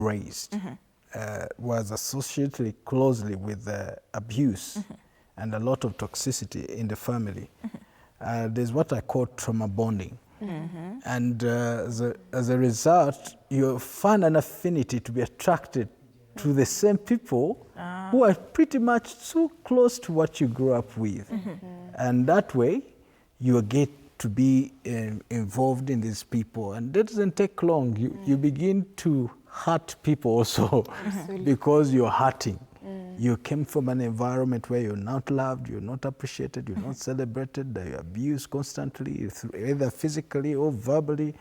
raised was associated closely with abuse and a lot of toxicity in the family. There's what I call trauma bonding. And as a result, you find an affinity to be attracted to the same people who are pretty much so close to what you grew up with. And that way, you get to be involved in these people. And that doesn't take long. You begin to hurt people also because you're hurting. You came from an environment where you're not loved, you're not appreciated, you're not celebrated, you're abused constantly, either physically or verbally,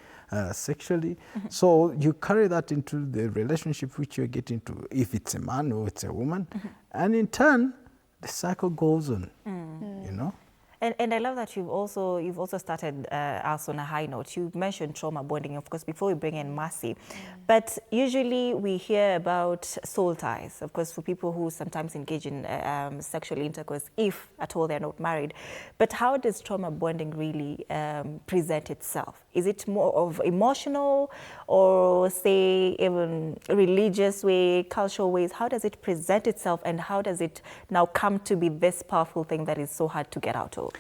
sexually. So you carry that into the relationship which you're getting to, if it's a man or it's a woman. And in turn, the cycle goes on, you know? And I love that you've also started us on a high note. You mentioned trauma bonding, of course, before we bring in Mercy. But usually we hear about soul ties, of course, for people who sometimes engage in sexual intercourse, if at all they're not married. But how does trauma bonding really present itself? Is it more of emotional or, say, even religious way, cultural ways? How does it present itself, and how does it now come to be this powerful thing that is so hard to get out of?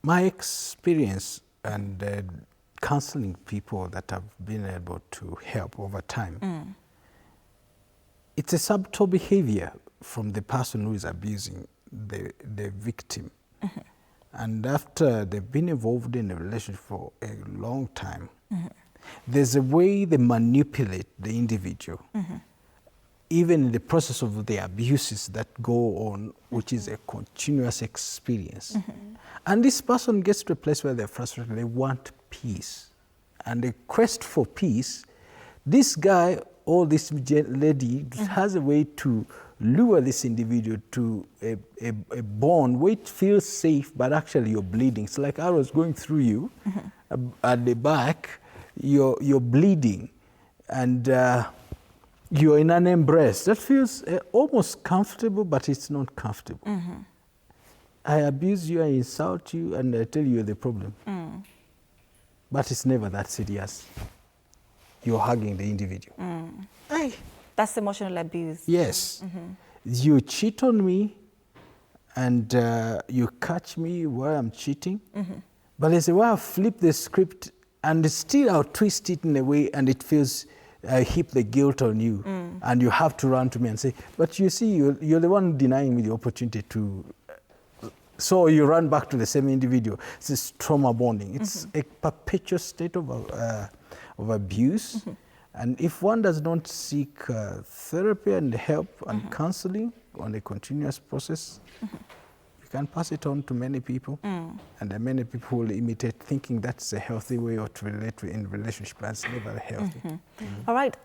My experience and counseling people that I've been able to help over time, it's a subtle behavior from the person who is abusing the victim. And after they've been involved in a relationship for a long time, there's a way they manipulate the individual, even in the process of the abuses that go on, which is a continuous experience. And this person gets to a place where they're frustrated, they want peace. And the quest for peace, this guy or this lady has a way to lure this individual to a bond where it feels safe, but actually you're bleeding. It's like I was going through you at the back, you're bleeding, and you're in an embrace. That feels almost comfortable, but it's not comfortable. I abuse you, I insult you, and I tell you you're the problem. But it's never that serious. You're hugging the individual. That's emotional abuse. Yes. You cheat on me, and you catch me where I'm cheating. But there's a way I flip the script, and still I'll twist it in a way, and it feels heap the guilt on you. And you have to run to me and say, but you see, you're the one denying me the opportunity to... So you run back to the same individual. It's this trauma bonding. It's a perpetual state of abuse. And if one does not seek therapy and help and counseling on a continuous process, you can pass it on to many people. And many people will imitate, thinking that's a healthy way to relate in relationship, but it's never healthy. All right.